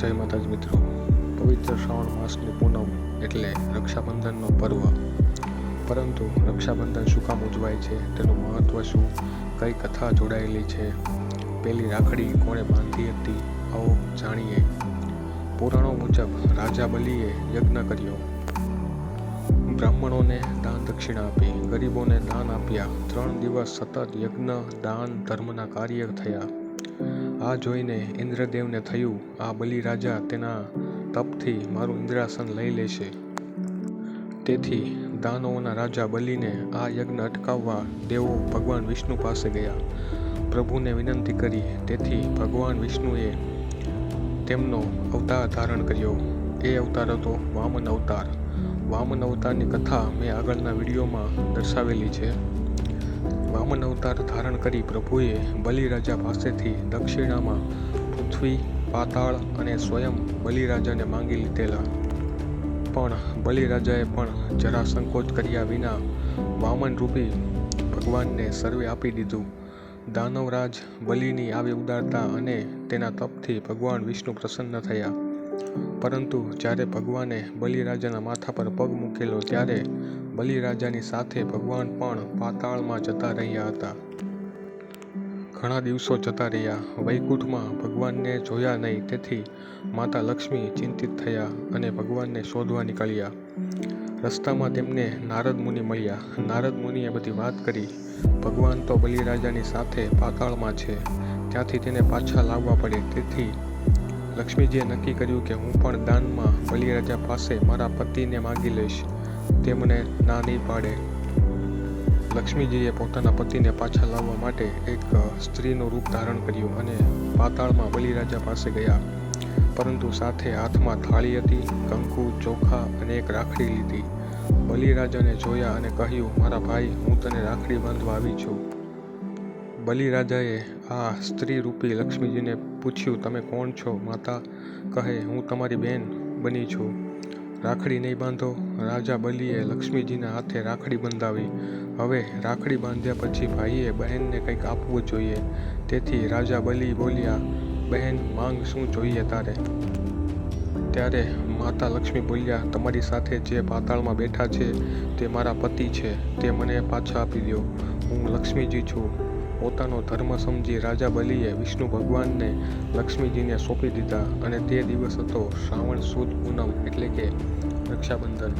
જય માતાજી મિત્રો, પવિત્ર શ્રાવણ માસની પૂનમ એટલે રક્ષાબંધનનો પર્વ. પરંતુ રક્ષાબંધન શું કામ ઉજવાય છે, તેનું મહત્ત્વ શું, કઈ કથા જોડાયેલી છે, પહેલી રાખડી કોણે બાંધી હતી, આવો જાણીએ. પુરાણો મુજબ રાજા બલિએ યજ્ઞ કર્યો, બ્રાહ્મણોને દાન દક્ષિણા આપી, ગરીબોને દાન આપ્યા. 3 દિવસ સતત યજ્ઞ, દાન, ધર્મના કાર્ય થયા. આ જોઈને ઇન્દ્રદેવને થયું, આ બલિ રાજા તેના તપથી મારું ઇન્દ્રાસન લઈ લેશે. તેથી દાનવોના રાજા બલિને આ યજ્ઞ અટકાવવા દેવો ભગવાન વિષ્ણુ પાસે ગયા, પ્રભુને વિનંતી કરી. તેથી ભગવાન વિષ્ણુએ તેમનો અવતાર ધારણ કર્યો. એ અવતાર હતો વામન અવતાર. વામન અવતારની કથા મેં આગળના વિડીયોમાં દર્શાવેલી છે. વામન અવતાર ધારણ કરી પ્રભુએ બલિરાજા પાસેથી દક્ષિણામાં પૃથ્વી, પાતાળ અને સ્વયં બલિરાજાને માંગી લીધેલા. પણ બલિરાજાએ પણ જરા સંકોચ કર્યા વિના વામન રૂપી ભગવાનને સર્વે આપી દીધું. દાનવરાજ બલિની આવી ઉદારતા અને તેના તપથી ભગવાન વિષ્ણુ પ્રસન્ન થયા. પરંતુ જ્યારે ભગવાને બલિરાજાના માથા પર પગ મૂકેલો ત્યારે બલિરાજાની સાથે ભગવાન પણ પાતાળમાં જતા રહ્યા હતા. ઘણા દિવસો જતા રહ્યા. વૈકુંઠમાં ભગવાનને જોયા નહીં. તેથી માતા લક્ષ્મી ચિંતિત થયા અને ભગવાનને શોધવા નીકળ્યા. રસ્તામાં તેમને નારદ મુનિ મળ્યા. નારદ મુનિએ બધી વાત કરી. ભગવાન તો બલિરાજાની સાથે પાતાળમાં છે, ત્યાંથી તેને પાછા લાવવા પડે. તેથી લક્ષ્મીજીએ નક્કી કર્યું કે હું પણ દાનમાં બલિરાજા પાસે મારા પતિને માગી લઈશ, તે મને ના નહીં પાડે. લક્ષ્મીજીએ પોતાના પતિને પાછા લાવવા માટે એક સ્ત્રીનું રૂપ ધારણ કર્યું અને પાતાળમાં બલિરાજા પાસે ગયા. પરંતુ સાથે હાથમાં થાળી હતી, કંકુ, ચોખા અને એક રાખડી લીધી. બલિરાજાને જોયા અને કહ્યું, મારા ભાઈ, હું તને રાખડી બાંધવા આવી છું. બલિરાજાએ આ સ્ત્રી રૂપી લક્ષ્મીજીને પૂછ્યું, તમે કોણ છો? માતા કહે, હું તમારી બેન બની છું. રાખડી નહીં બાંધો? રાજા બલિએ લક્ષ્મીજીના હાથે રાખડી બંધાવી. હવે રાખડી બાંધ્યા પછી ભાઈએ બહેનને કંઈક આપવું જોઈએ. તેથી રાજા બલિ બોલ્યા, બહેન, માંગ શું જોઈએ તારે? ત્યારે માતા લક્ષ્મી બોલ્યા, તમારી સાથે જે પાતાળમાં બેઠા છે તે મારા પતિ છે, તે મને પાછા આપી દો. હું લક્ષ્મીજી છું. પોતાનો ધર્મ સમજી રાજા બલિએ વિષ્ણુ ભગવાનને લક્ષ્મીજીને સોંપી દીધા અને તે દિવસ હતો શ્રાવણ સુદ પૂનમ એટલે કે રક્ષાબંધન.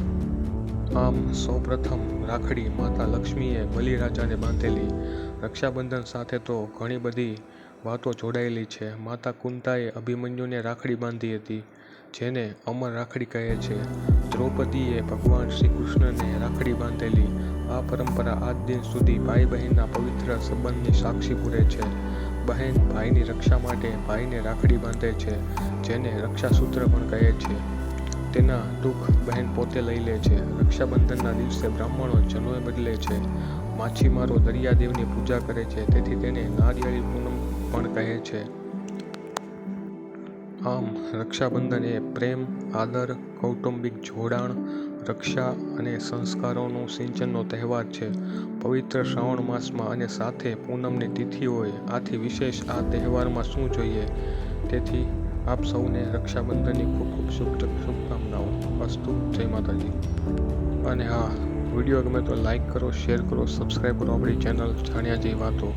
આમ સૌપ્રથમ રાખડી માતા લક્ષ્મીએ બલિરાજાને બાંધેલી. રક્ષાબંધન સાથે તો ઘણી બધી વાતો જોડાયેલી છે. માતા કુંતાએ અભિમન્યુને રાખડી બાંધી હતી, જેને અમર રાખડી કહે છે. દ્રૌપદીએ ભગવાન શ્રી કૃષ્ણને રાખડી બાંધેલી. આ પરંપરા આજ દિન સુધી ભાઈ બહેનના પવિત્ર સંબંધની સાક્ષી પૂરે છે. બહેન ભાઈની રક્ષા માટે ભાઈને રાખડી બાંધે છે, જેને રક્ષાસૂત્ર પણ કહે છે. તેના દુઃખ બહેન પોતે લઈ લે છે. રક્ષાબંધનના દિવસે બ્રાહ્મણો જનોઈ બદલે છે. માછીમારો દરિયાદેવની પૂજા કરે છે, તેથી તેને નારિયેળી પૂનમ પણ કહે છે. આમ રક્ષાબંધન એ પ્રેમ, આદર, કૌટુંબિક જોડાણ, રક્ષા અને સંસ્કારોનું સિંચનનો તહેવાર છે. પવિત્ર શ્રાવણ માસમાં અને સાથે પૂનમની તિથિ હોય, આથી વિશેષ આ તહેવારમાં શું જોઈએ? તેથી આપ સૌને રક્ષાબંધનની ખૂબ ખૂબ શુભકામનાઓ. અસ્તુ. જય માતાજી. અને હા, વિડીયો ગમે તો લાઈક કરો, શેર કરો, સબસ્ક્રાઈબ કરો આપણી ચેનલ જાણ્યા જેવી વાતો.